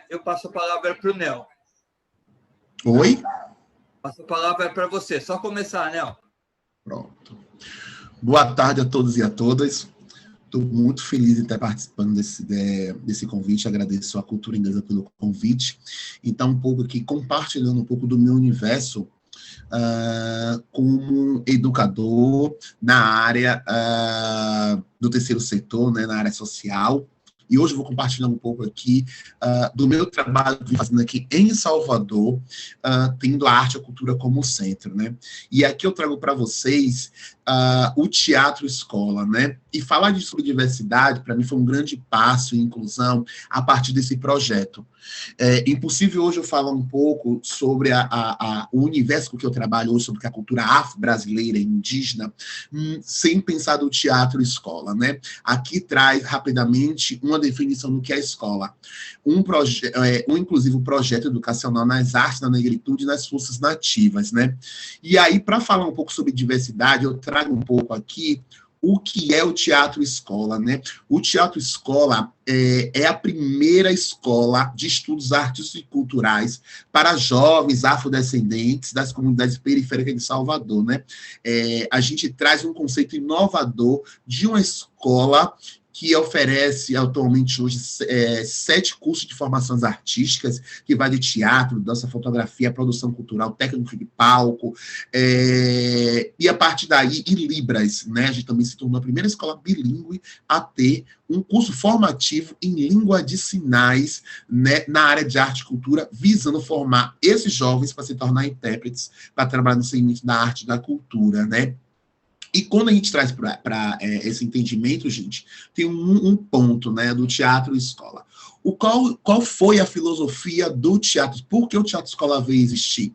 eu passo a palavra para o Nel. Oi? Passo a palavra para você. Só começar, Nel. Pronto. Boa tarde a todos e a todas. Estou muito feliz em estar participando desse convite. Agradeço à Cultura Inglesa pelo convite. Então, um pouco aqui, compartilhando um pouco do meu universo como educador na área do terceiro setor, né, na área social. E hoje eu vou compartilhar um pouco aqui do meu trabalho que eu fazendo aqui em Salvador, tendo a arte e a cultura como centro, né? E aqui eu trago para vocês o Teatro Escola, né? E falar sobre diversidade, para mim, foi um grande passo em inclusão a partir desse projeto. É impossível hoje eu falar um pouco sobre o universo com que eu trabalho hoje, sobre a cultura afro-brasileira e indígena, sem pensar do Teatro Escola, né? Aqui traz rapidamente uma definição do que é a escola. Inclusive, um projeto educacional nas artes, na negritude e nas forças nativas, né? E aí, para falar um pouco sobre diversidade, eu trago um pouco aqui o que é o Teatro Escola, né? O Teatro Escola é a primeira escola de estudos artísticos e culturais para jovens afrodescendentes das comunidades periféricas de Salvador, né? A gente traz um conceito inovador de uma escola que oferece atualmente hoje 7 cursos de formações artísticas, que vai de teatro, dança, fotografia, produção cultural, técnico de palco, e a partir daí, e Libras, né? A gente também se tornou a primeira escola bilíngue a ter um curso formativo em língua de sinais, né, na área de arte e cultura, visando formar esses jovens para se tornar intérpretes, para trabalhar no segmento da arte e da cultura, né? E quando a gente traz para esse entendimento, gente, tem um ponto, né, do Teatro Escola. Qual foi a filosofia do teatro? Por que o Teatro Escola veio existir?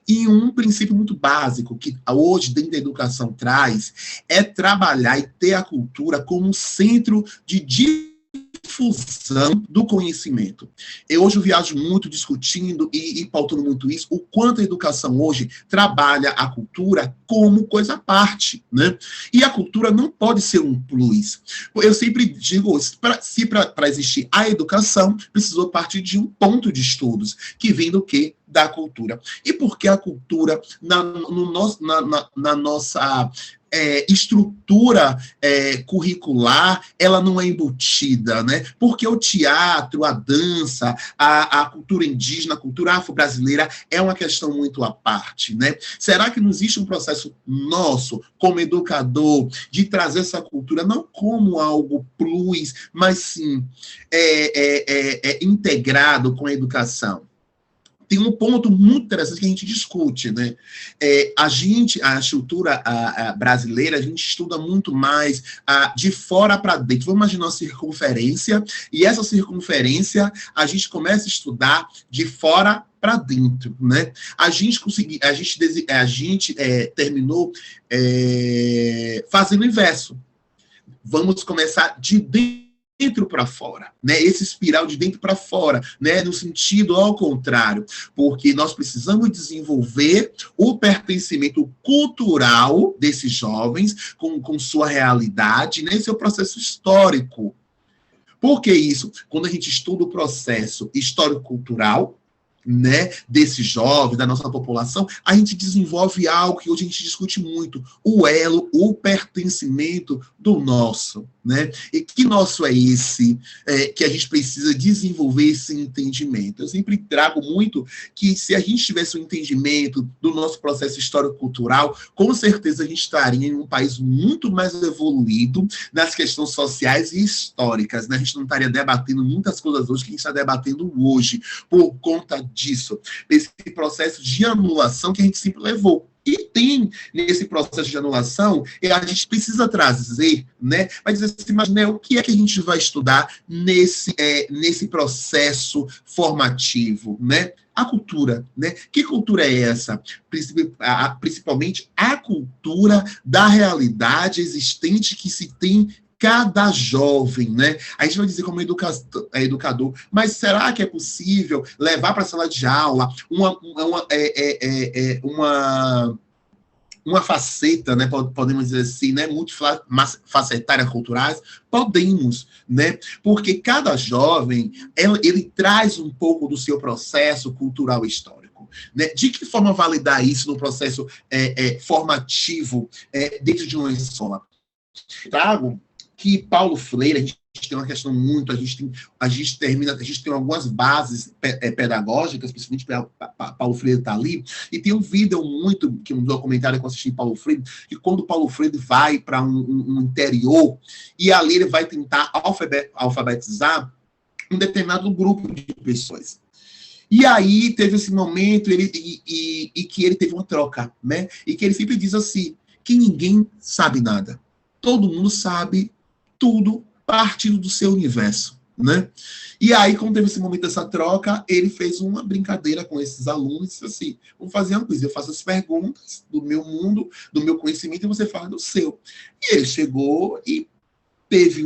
E um princípio muito básico que hoje dentro da educação traz é trabalhar e ter a cultura como um centro de difusão do conhecimento. Eu hoje viajo muito discutindo e pautando muito isso, o quanto a educação hoje trabalha a cultura como coisa à parte, né? E a cultura não pode ser um plus. Eu sempre digo, para existir a educação, precisou partir de um ponto de estudos, que vem do quê? Da cultura. E por que a cultura, na nossa estrutura curricular, ela não é embutida, né? Porque o teatro, a dança, a cultura indígena, a cultura afro-brasileira é uma questão muito à parte, né? Será que não existe um processo nosso, como educador, de trazer essa cultura não como algo plus, mas sim integrado com a educação? Tem um ponto muito interessante que a gente discute, né? A estrutura brasileira, a gente estuda muito mais de fora para dentro. Vamos imaginar uma circunferência, e essa circunferência a gente começa a estudar de fora para dentro, né? A gente terminou fazendo o inverso. Vamos começar de dentro para fora, né? Esse espiral de dentro para fora, né? No sentido ao contrário, porque nós precisamos desenvolver o pertencimento cultural desses jovens com sua realidade, né? Esse é o processo histórico. Por que isso? Quando a gente estuda o processo histórico-cultural, né, desses jovens, da nossa população, a gente desenvolve algo que hoje a gente discute muito, o elo, o pertencimento do nosso, né? E que nosso é esse que a gente precisa desenvolver esse entendimento? Eu sempre trago muito que se a gente tivesse um entendimento do nosso processo histórico-cultural, com certeza a gente estaria em um país muito mais evoluído nas questões sociais e históricas, né? A gente não estaria debatendo muitas coisas hoje que a gente está debatendo hoje, por conta disso, esse processo de anulação que a gente sempre levou. E tem, nesse processo de anulação, a gente precisa trazer, né, vai dizer assim, mas, né, o que é que a gente vai estudar nesse processo formativo, né? A cultura, né? Que cultura é essa? Principalmente a cultura da realidade existente que se tem cada jovem, né? A gente vai dizer como educador, mas será que é possível levar para a sala de aula uma uma faceta, né, podemos dizer assim, né, multifacetária culturais, podemos, né, porque cada jovem, ele traz um pouco do seu processo cultural histórico, né, de que forma validar isso no processo formativo dentro de uma escola? Trago que Paulo Freire, a gente tem uma questão muito, a gente tem algumas bases pedagógicas, principalmente Paulo Freire está ali, e tem um vídeo muito, que um documentário que eu assisti de Paulo Freire, que quando Paulo Freire vai para um interior, e ali ele vai tentar alfabetizar um determinado grupo de pessoas. E aí teve esse momento e que ele teve uma troca, né? E que ele sempre diz assim, que ninguém sabe nada. Todo mundo sabe tudo partindo do seu universo, né? E aí, quando teve esse momento dessa troca, ele fez uma brincadeira com esses alunos, disse assim, vamos fazer uma coisa, eu faço as perguntas do meu mundo, do meu conhecimento, e você fala do seu. E ele chegou e teve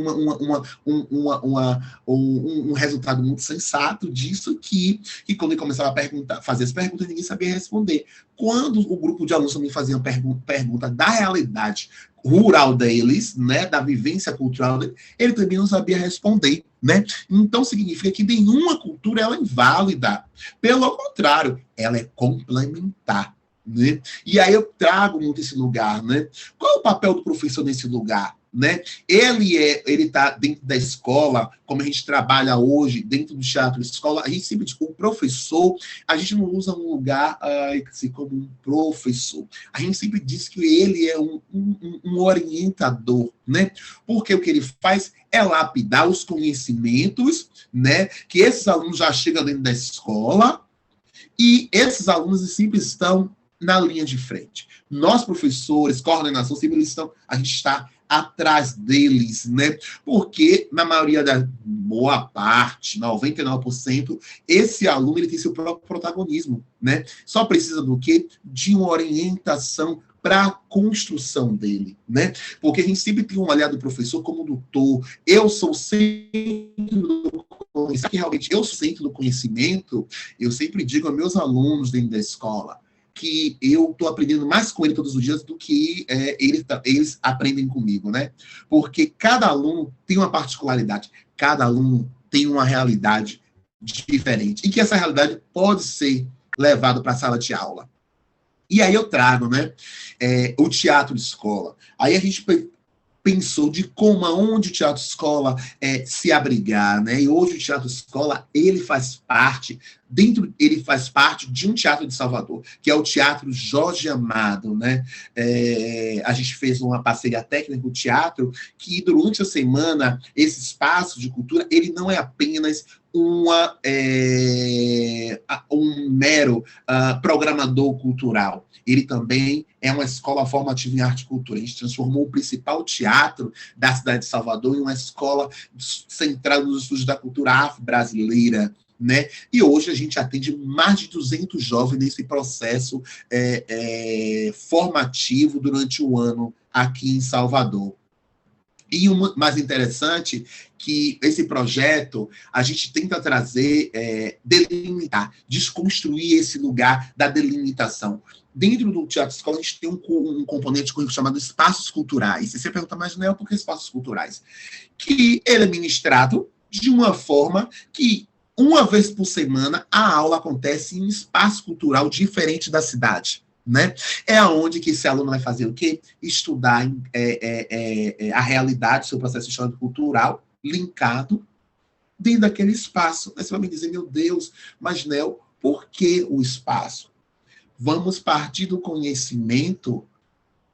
um resultado muito sensato disso, que quando ele começava a fazer as perguntas, ninguém sabia responder. Quando o grupo de alunos também fazia pergunta da realidade rural deles, né, da vivência cultural dele, ele também não sabia responder, né? Então significa que nenhuma cultura ela é inválida. Pelo contrário, ela é complementar. Né? E aí eu trago muito esse lugar, né? Qual é o papel do professor nesse lugar? Né? Ele está dentro da escola, como a gente trabalha hoje, dentro do teatro de escola, a gente sempre diz, o professor, a gente não usa um lugar assim, como um professor. A gente sempre diz que ele é um orientador, né? Porque o que ele faz é lapidar os conhecimentos, né? Que esses alunos já chegam dentro da escola, e esses alunos sempre estão na linha de frente. Nós, professores, coordenação, sempre a gente está atrás deles, né? Porque, na maioria da boa parte, 99%, esse aluno ele tem seu próprio protagonismo, né? Só precisa do quê? De uma orientação para a construção dele, né? Porque a gente sempre tem um olhar do professor como doutor. Eu sou sempre do conhecimento, que realmente eu sou centro do conhecimento. Eu sempre digo aos meus alunos dentro da escola que eu estou aprendendo mais com ele todos os dias do que eles aprendem comigo, né? Porque cada aluno tem uma particularidade, cada aluno tem uma realidade diferente, e que essa realidade pode ser levada para a sala de aula. E aí eu trago, né, o teatro de escola. Aí a gente pensou de como, aonde o teatro escola se abrigar, né? E hoje o teatro escola, ele faz parte de um teatro de Salvador, que é o Teatro Jorge Amado, né? A gente fez uma parceria técnica com o teatro, que durante a semana, esse espaço de cultura, ele não é apenas um mero programador cultural. Ele também é uma escola formativa em arte e cultura. A gente transformou o principal teatro da cidade de Salvador em uma escola centrada nos estudos da cultura afro-brasileira, né? E hoje a gente atende mais de 200 jovens nesse processo formativo durante o ano aqui em Salvador. E o mais interessante que esse projeto, a gente tenta trazer, delimitar, desconstruir esse lugar da delimitação. Dentro do Teatro Escola, a gente tem um componente chamado espaços culturais. E você pergunta, mas não é por que espaços culturais? Que ele é ministrado de uma forma que, uma vez por semana, a aula acontece em um espaço cultural diferente da cidade. Né? É aonde que esse aluno vai fazer o quê? Estudar a realidade do seu processo histórico-cultural linkado dentro daquele espaço. Aí você vai me dizer, meu Deus, mas Nel, por que o espaço? Vamos partir do conhecimento,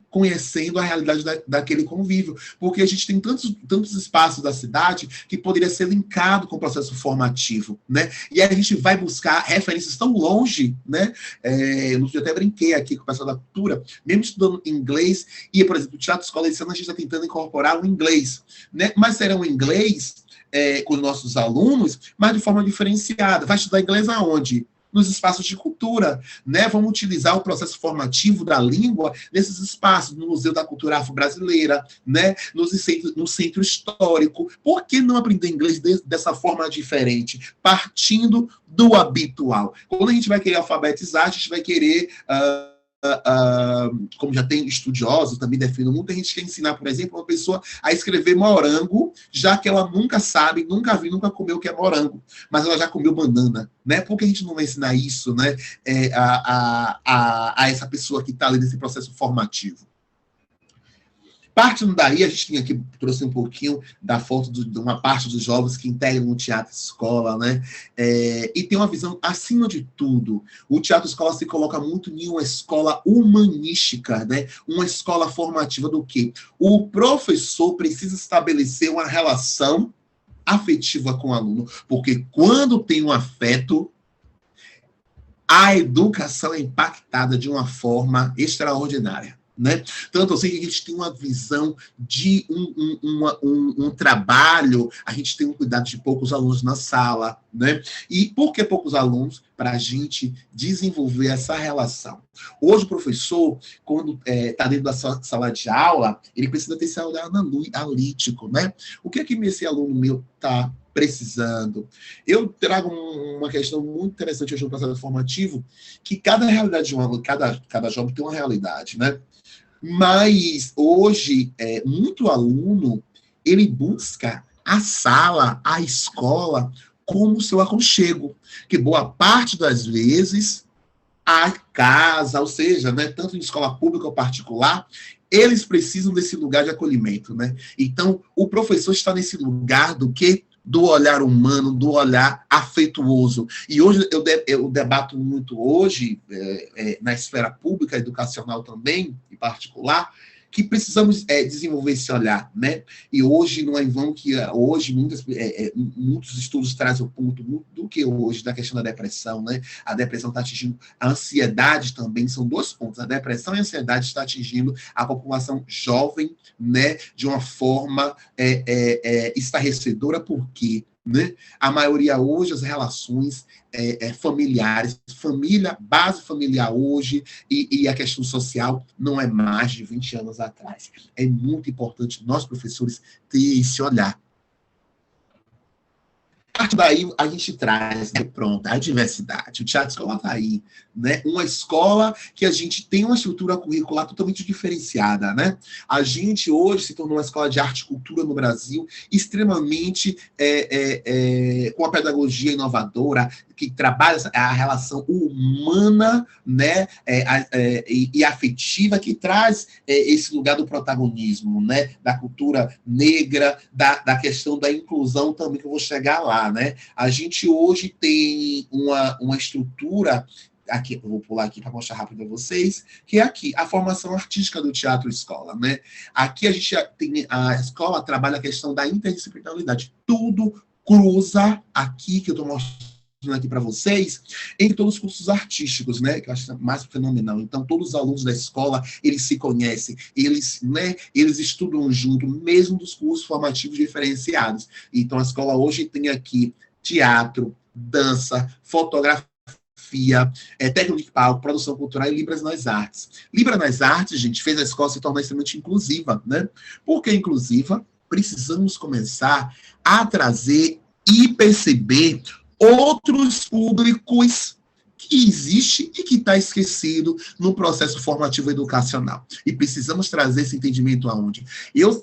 conhecendo a realidade daquele convívio, porque a gente tem tantos espaços da cidade que poderia ser linkado com o processo formativo, né? E aí a gente vai buscar referências tão longe, né? Eu até brinquei aqui com o pessoal da cultura, mesmo estudando inglês, e, por exemplo, o Teatro Escola esse ano a gente está tentando incorporar o inglês, né? Mas será um inglês com os nossos alunos, mas de forma diferenciada. Vai estudar inglês aonde? Nos espaços de cultura, né? Vamos utilizar o processo formativo da língua nesses espaços, no Museu da Cultura Afro-Brasileira, né? No centro histórico. Por que não aprender inglês dessa forma diferente? Partindo do habitual. Quando a gente vai querer alfabetizar, a gente vai querer como já tem estudiosos, também defendem muito, a gente quer ensinar, por exemplo, uma pessoa a escrever morango, já que ela nunca sabe, nunca viu, nunca comeu o que é morango, mas ela já comeu banana, né? Por que a gente não vai ensinar isso, né, a essa pessoa que está ali nesse processo formativo? Partindo daí, a gente tem aqui, trouxe um pouquinho da foto de uma parte dos jovens que integram o teatro escola, né? E tem uma visão, acima de tudo, o teatro escola se coloca muito em uma escola humanística, né? Uma escola formativa do quê? O professor precisa estabelecer uma relação afetiva com o aluno, porque quando tem um afeto, a educação é impactada de uma forma extraordinária. Né? Tanto assim que a gente tem uma visão de um trabalho, a gente tem um cuidado de poucos alunos na sala, né? E por que poucos alunos? Para a gente desenvolver essa relação. Hoje o professor, quando está dentro da sala de aula, ele precisa ter esse olhar analítico, né? O que é que esse aluno meu está precisando? Eu trago uma questão muito interessante hoje no processo formativo, que cada realidade de um aluno, cada jovem tem uma realidade, né? Mas hoje, muito aluno, ele busca a sala, a escola, como seu aconchego, que boa parte das vezes, a casa, ou seja, né, tanto em escola pública ou particular, eles precisam desse lugar de acolhimento, né? Então, o professor está nesse lugar do quê? Do olhar humano, do olhar afetuoso. E hoje eu debato muito hoje, na esfera pública, educacional também, em particular, que precisamos desenvolver esse olhar, né? E hoje não é em vão que hoje muitos estudos trazem o ponto do que hoje da questão da depressão, né? A depressão está atingindo a ansiedade também, são dois pontos. A depressão e a ansiedade está atingindo a população jovem, né? De uma forma estarrecedora, porque, né? A maioria hoje, as relações familiares, base familiar hoje e a questão social não é mais de 20 anos atrás. É muito importante nós, professores, ter esse olhar. A partir daí, a gente traz, né, pronto, a diversidade. O teatro escola está aí, né? Uma escola que a gente tem uma estrutura curricular totalmente diferenciada, né? A gente hoje se tornou uma escola de arte e cultura no Brasil extremamente com a pedagogia inovadora, que trabalha a relação humana, né, e afetiva, que traz esse lugar do protagonismo, né, da cultura negra, da questão da inclusão também, que eu vou chegar lá, né? A gente hoje tem uma estrutura, aqui, eu vou pular aqui para mostrar rápido a vocês, que é aqui, a formação artística do teatro escola, né? Aqui a gente tem, a escola trabalha a questão da interdisciplinaridade, tudo cruza aqui, que eu estou mostrando aqui para vocês, em todos os cursos artísticos, né, que eu acho mais fenomenal. Então, todos os alunos da escola, eles se conhecem, eles estudam junto, mesmo dos cursos formativos diferenciados. Então, a escola hoje tem aqui teatro, dança, fotografia, técnica de palco, produção cultural e Libras nas Artes. Libras nas Artes, gente, fez a escola se tornar extremamente inclusiva, né? Por que inclusiva? Precisamos começar a trazer e perceber outros públicos que existe e que está esquecido no processo formativo educacional. E precisamos trazer esse entendimento aonde? Eu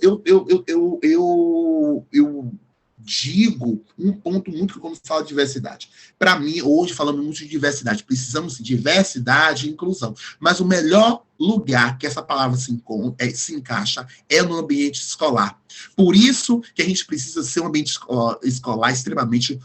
digo um ponto muito que, quando falo de diversidade. Para mim, hoje, falamos muito de diversidade. Precisamos de diversidade e inclusão. Mas o melhor lugar que essa palavra se encaixa é no ambiente escolar. Por isso que a gente precisa ser um ambiente escolar extremamente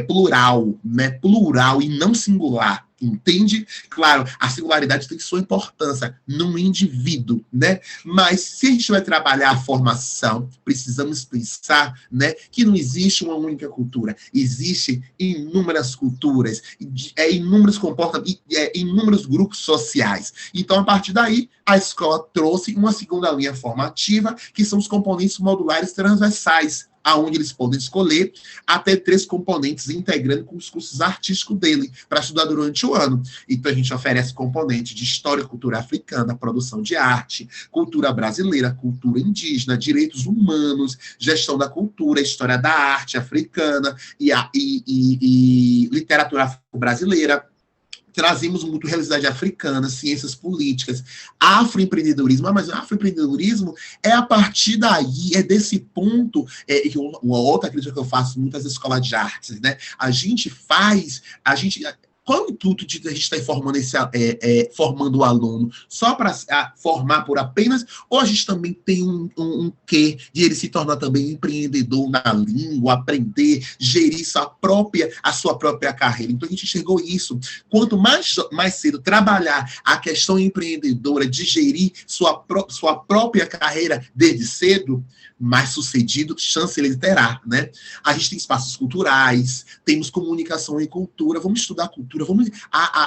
plural, né? Plural e não singular. Entende? Claro, a singularidade tem sua importância no indivíduo, né? Mas se a gente vai trabalhar a formação, precisamos pensar, né, que não existe uma única cultura. Existem inúmeras culturas, inúmeros comportamentos, inúmeros grupos sociais. Então, a partir daí, a escola trouxe uma segunda linha formativa, que são os componentes modulares transversais, aonde eles podem escolher até 3 componentes, integrando com os cursos artísticos dele, para estudar durante o ano. Então, a gente oferece componente de história e cultura africana, produção de arte, cultura brasileira, cultura indígena, direitos humanos, gestão da cultura, história da arte africana e literatura brasileira, trazemos muito realidade africana, ciências políticas, afroempreendedorismo. Mas o afroempreendedorismo é a partir daí, é desse ponto, uma outra crítica que eu faço muito às escolas de artes, né? Qual é o intuito de a gente estar formando o aluno? Só para formar por apenas? Ou a gente também tem um quê de ele se tornar também empreendedor na língua, aprender, gerir a sua própria carreira? Então, a gente enxergou isso. Quanto mais cedo trabalhar a questão empreendedora, de gerir sua própria carreira desde cedo, mais sucedido chance ele terá, né? A gente tem espaços culturais, temos comunicação e cultura, vamos estudar cultura, vamos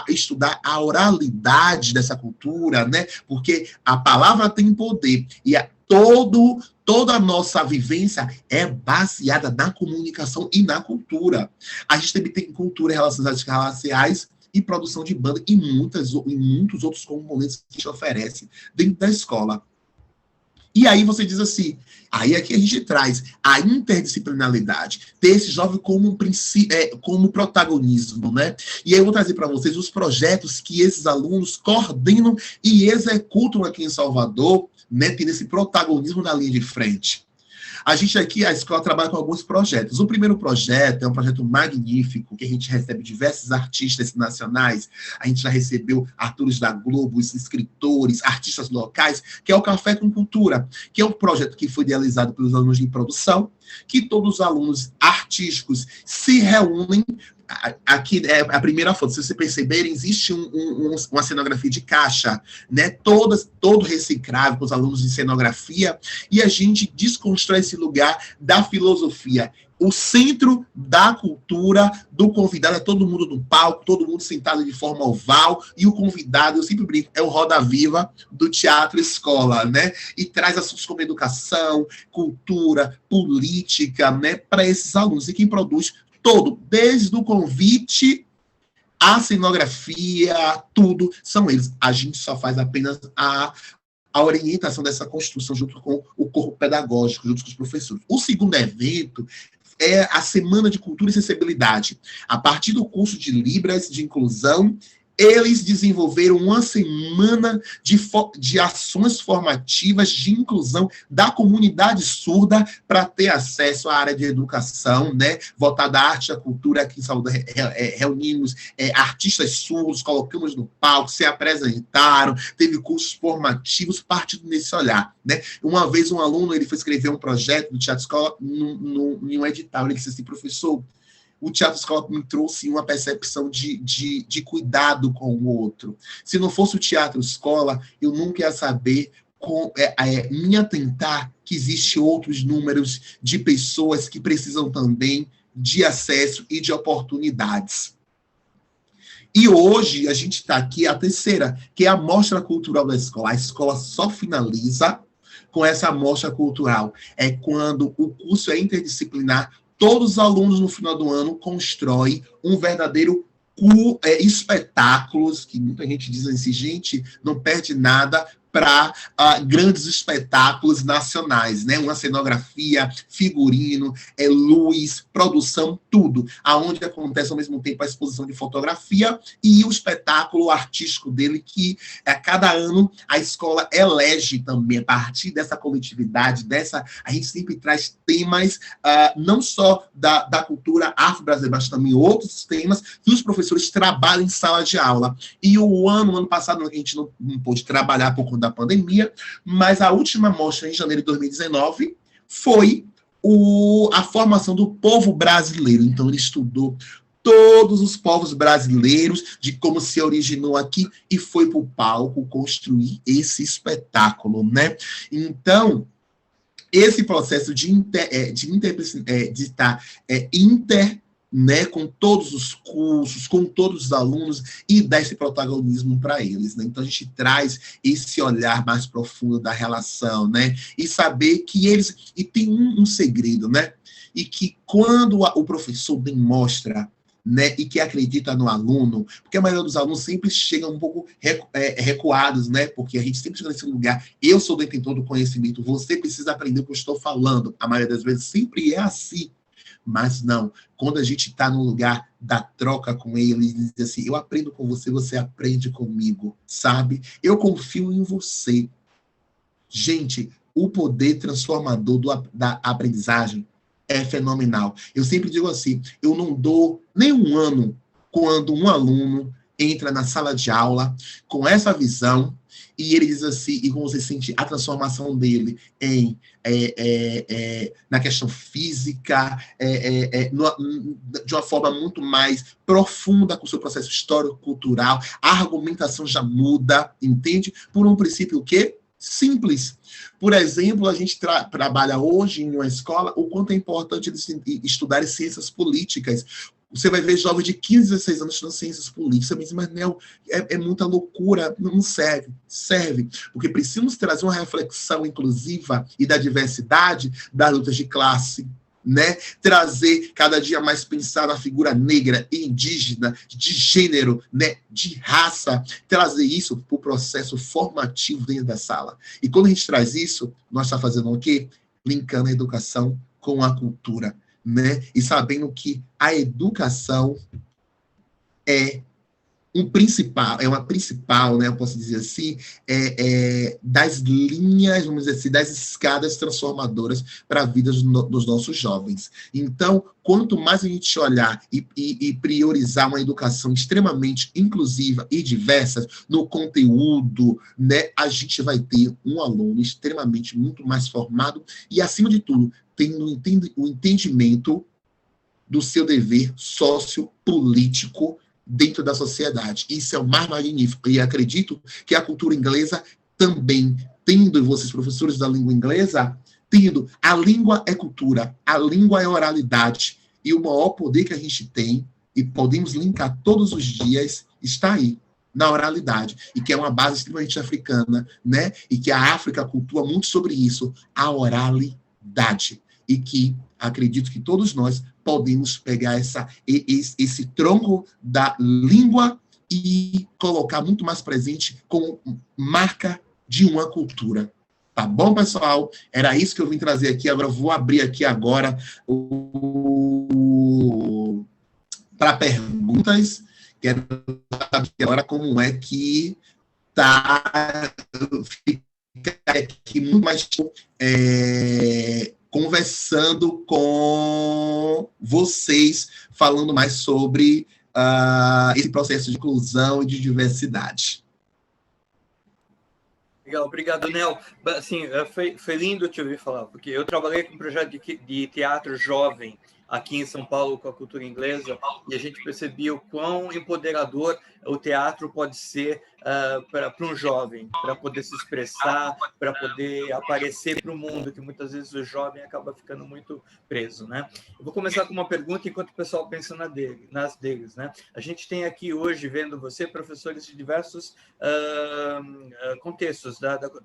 estudar a oralidade dessa cultura, né? Porque a palavra tem poder e toda a nossa vivência é baseada na comunicação e na cultura. A gente também tem cultura em relação às raciais e produção de banda e muitos outros componentes que a gente oferece dentro da escola. E aí você diz assim, aí aqui a gente traz a interdisciplinaridade, ter esse jovem como protagonismo, né? E aí eu vou trazer para vocês os projetos que esses alunos coordenam e executam aqui em Salvador, né? Tendo esse protagonismo na linha de frente. A gente aqui, a escola trabalha com alguns projetos. O primeiro projeto é um projeto magnífico, que a gente recebe diversos artistas nacionais. A gente já recebeu atores da Globo, escritores, artistas locais, que é o Café com Cultura, que é um projeto que foi idealizado pelos alunos de produção, que todos os alunos artísticos se reúnem. Aqui é a primeira foto, se vocês perceberem, existe uma cenografia de caixa, né? Todo reciclável com os alunos de cenografia, e a gente desconstrói esse lugar da filosofia. O centro da cultura do convidado é todo mundo no palco, todo mundo sentado de forma oval, e o convidado, eu sempre brinco, é o Roda Viva do Teatro Escola, né? E traz assuntos como educação, cultura, política, né? Para esses alunos, e quem produz todo, desde o convite, a cenografia, tudo, são eles. A gente só faz apenas a orientação dessa construção junto com o corpo pedagógico, junto com os professores. O segundo evento é a Semana de Cultura e Acessibilidade. A partir do curso de Libras, de Inclusão, eles desenvolveram uma semana de ações formativas de inclusão da comunidade surda para ter acesso à área de educação, né? Voltada à arte e à cultura. Aqui em Salvador reunimos artistas surdos, colocamos no palco, se apresentaram, teve cursos formativos partindo nesse olhar, né? Uma vez um aluno ele foi escrever um projeto do Teatro Escola em um edital. Ele disse assim: professor, o Teatro Escola me trouxe uma percepção de cuidado com o outro. Se não fosse o Teatro Escola, eu nunca ia saber me atentar que existem outros números de pessoas que precisam também de acesso e de oportunidades. E hoje a gente está aqui, a terceira, que é a Mostra Cultural da Escola. A escola só finaliza com essa mostra cultural. É quando o curso é interdisciplinar. Todos os alunos, no final do ano, constroem um verdadeiro espetáculos, que muita gente diz assim, gente, não perde nada para grandes espetáculos nacionais, né? Uma cenografia, figurino, luz, produção, tudo. Aonde acontece ao mesmo tempo a exposição de fotografia e o espetáculo artístico dele, que a cada ano a escola elege também, a partir dessa coletividade, a gente sempre traz temas, não só da cultura afro-brasileira, mas também outros temas que os professores trabalham em sala de aula. E o ano passado, a gente não pôde trabalhar por conta da pandemia, mas a última mostra, em janeiro de 2019, foi a formação do povo brasileiro. Então, ele estudou todos os povos brasileiros, de como se originou aqui, e foi para o palco construir esse espetáculo, né? Então, esse processo né, com todos os cursos, com todos os alunos, e dar esse protagonismo para eles, né? Então a gente traz esse olhar mais profundo da relação, né? E saber que eles... E tem um segredo, né? E que quando o professor demonstra, né, e que acredita no aluno, porque a maioria dos alunos sempre chegam um pouco recuados, né? Porque a gente sempre chega nesse lugar, eu sou detentor do conhecimento, você precisa aprender o que eu estou falando. A maioria das vezes sempre é assim. Mas não, quando a gente está no lugar da troca com ele, diz assim, eu aprendo com você, você aprende comigo, sabe? Eu confio em você. Gente, o poder transformador da aprendizagem é fenomenal. Eu sempre digo assim, eu não dou nem um ano quando um aluno entra na sala de aula com essa visão e ele diz assim, e como você sente a transformação dele na questão física, de uma forma muito mais profunda com o seu processo histórico-cultural, a argumentação já muda, entende? Por um princípio o quê? Simples. Por exemplo, a gente trabalha hoje em uma escola o quanto é importante eles estudarem ciências políticas. Você vai ver jovens de 15, 16 anos estudando ciências políticas. Você diz, mas Nel, é muita loucura. Não serve. Serve. Porque precisamos trazer uma reflexão inclusiva e da diversidade das lutas de classe, né? Trazer cada dia mais pensar na figura negra, indígena, de gênero, né? De raça, trazer isso para o processo formativo dentro da sala. E quando a gente traz isso, nós estamos fazendo o quê? Linkando a educação com a cultura, né? E sabendo que a educação é uma principal, né, eu posso dizer assim, das linhas, vamos dizer assim, das escadas transformadoras para a vida dos nossos jovens. Então, quanto mais a gente olhar e priorizar uma educação extremamente inclusiva e diversa no conteúdo, né, a gente vai ter um aluno extremamente muito mais formado e, acima de tudo, tendo o entendimento do seu dever sociopolítico dentro da sociedade. Isso é o mais magnífico. E acredito que a cultura inglesa também, tendo vocês, professores da língua inglesa, tendo a língua é cultura, a língua é oralidade, e o maior poder que a gente tem, e podemos linkar todos os dias, está aí, na oralidade, e que é uma base extremamente africana, né? E que a África cultua muito sobre isso, a oralidade. E que acredito que todos nós podemos pegar esse tronco da língua e colocar muito mais presente como marca de uma cultura. Tá bom, pessoal? Era isso que eu vim trazer aqui. Agora eu vou abrir aqui agora para perguntas. Quero saber agora como é que tá. Fica aqui muito mais conversando com vocês, falando mais sobre esse processo de inclusão e de diversidade. Legal, obrigado, Nel. Assim, foi lindo te ouvir falar, porque eu trabalhei com um projeto de teatro jovem aqui em São Paulo com a cultura inglesa, e a gente percebia o quão empoderador o teatro pode ser para um jovem, para poder se expressar, para poder aparecer para o mundo, que muitas vezes o jovem acaba ficando muito preso, né? Eu vou começar com uma pergunta enquanto o pessoal pensa nas deles, né? A gente tem aqui hoje, vendo você, professores de diversos contextos,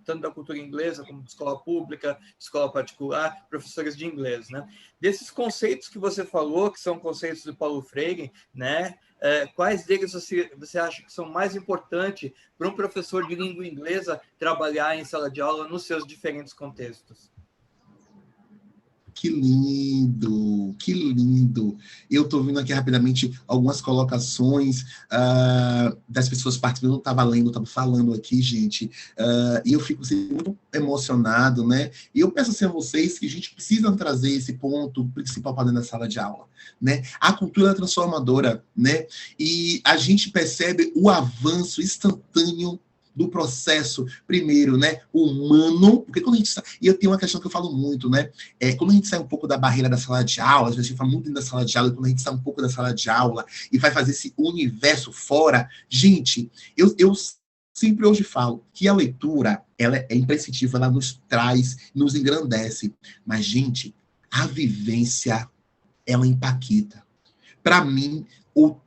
tanto da cultura inglesa como de escola pública, escola particular, professores de inglês, né? Desses conceitos que você falou, que são conceitos do Paulo Freire, né? Quais deles você acha que são mais importantes para um professor de língua inglesa trabalhar em sala de aula nos seus diferentes contextos? Que lindo, que lindo. Eu estou vendo aqui rapidamente algumas colocações das pessoas participando. Eu estava lendo, estava falando aqui, gente, e eu fico assim, muito emocionado, né? E eu peço assim, a vocês que a gente precisa trazer esse ponto principal para dentro da sala de aula, né? A cultura é transformadora, né? E a gente percebe o avanço instantâneo do processo, primeiro, né, humano, porque quando a gente sai, e eu tenho uma questão que eu falo muito, né, quando a gente sai um pouco da barreira da sala de aula, às vezes a gente fala muito dentro da sala de aula, e quando a gente sai um pouco da sala de aula e vai fazer esse universo fora, gente, eu sempre hoje falo que a leitura, ela é imprescindível, ela nos traz, nos engrandece, mas, gente, a vivência, ela impacta. Para mim,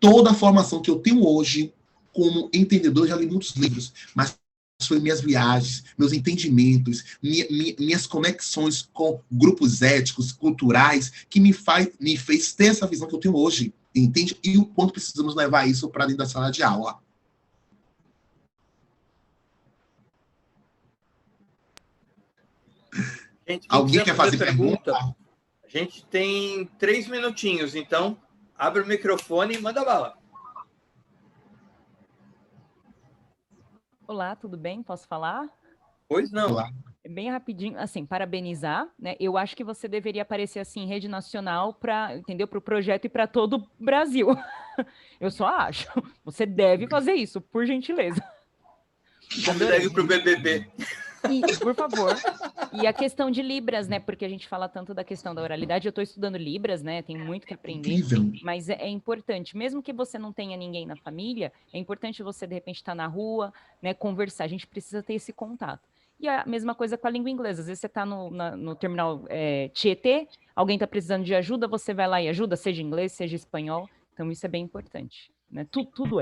toda a formação que eu tenho hoje, como entendedor, já li muitos livros, mas foi minhas viagens, meus entendimentos, minhas conexões com grupos éticos, culturais, que me fez ter essa visão que eu tenho hoje, entende? E o quanto precisamos levar isso para dentro da sala de aula. Gente, Alguém quer fazer pergunta? A gente tem 3 minutinhos, então abre o microfone e manda bala. Olá, tudo bem? Posso falar? Pois não. Olá. Bem rapidinho, assim, parabenizar, né? Eu acho que você deveria aparecer assim em rede nacional para, entendeu? Para o projeto e para todo o Brasil. Eu só acho. Você deve fazer isso, por gentileza. Convidar ele para o BBB. E, por favor. E a questão de Libras, né? Porque a gente fala tanto da questão da oralidade. Eu estou estudando Libras, né? Tenho muito que aprender. Incrível. Mas é importante, mesmo que você não tenha ninguém na família, é importante você, de repente, estar na rua, né? Conversar. A gente precisa ter esse contato. E a mesma coisa com a língua inglesa. Às vezes você está no terminal Tietê, alguém está precisando de ajuda, você vai lá e ajuda, seja inglês, seja espanhol. Então, isso é bem importante. Né? Tudo.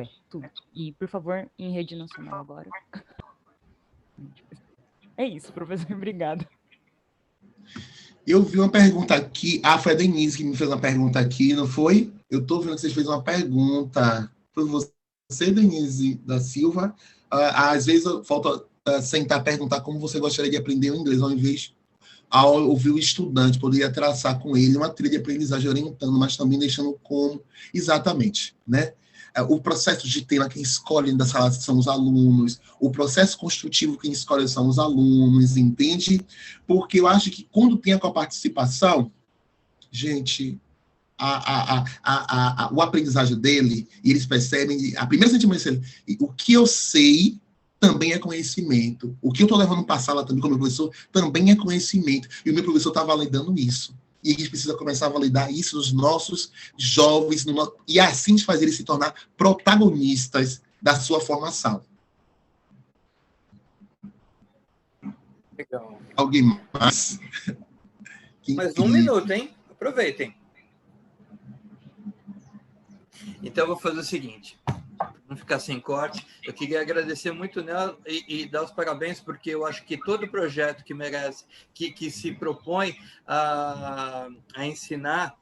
E, por favor, em rede nacional agora. É isso, professor. Obrigada. Eu vi uma pergunta aqui. Foi a Denise que me fez uma pergunta aqui, não foi? Eu estou vendo que vocês fez uma pergunta. Foi você, Denise da Silva. Às vezes falta sentar perguntar como você gostaria de aprender o inglês, ao invés ao ouvir o estudante, poderia traçar com ele uma trilha de aprendizagem orientando, mas também deixando como exatamente, né? O processo de tema quem escolhe da sala são os alunos, o processo construtivo quem escolhe são os alunos, entende? Porque eu acho que quando tem a participação, gente, o aprendizagem dele, e eles percebem, a primeira sentimento é o que eu sei também é conhecimento. O que eu estou levando para a sala também com o meu professor também é conhecimento. E o meu professor está validando isso. E a gente precisa começar a validar isso nos nossos jovens, e assim fazer eles se tornar protagonistas da sua formação. Legal. Alguém mais? Mais um minuto, hein? Aproveitem. Então, eu vou fazer o seguinte. Não ficar sem corte, eu queria agradecer muito nela e dar os parabéns, porque eu acho que todo projeto que merece, que se propõe a ensinar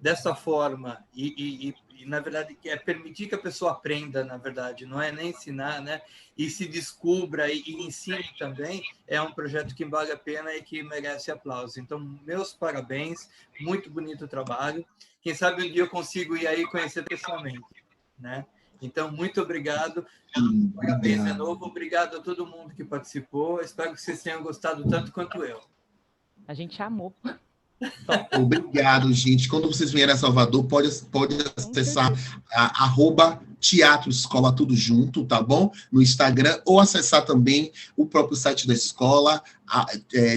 dessa forma e, na verdade, é permitir que a pessoa aprenda, na verdade, não é nem ensinar, né? E se descubra e ensine também, é um projeto que vale a pena e que merece aplausos. Então, meus parabéns, muito bonito o trabalho. Quem sabe um dia eu consigo ir aí conhecer pessoalmente, né? Então, muito obrigado. Parabéns de novo. Obrigado a todo mundo que participou. Espero que vocês tenham gostado tanto quanto eu. A gente amou. Obrigado, gente. Quando vocês vierem a Salvador, pode acessar @Teatro Escola, tudo junto, tá bom? No Instagram, ou acessar também o próprio site da escola,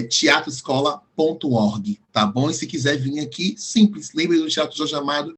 teatroescola.org, tá bom? E se quiser vir aqui, simples. Lembre do Teatro Jorge Amado,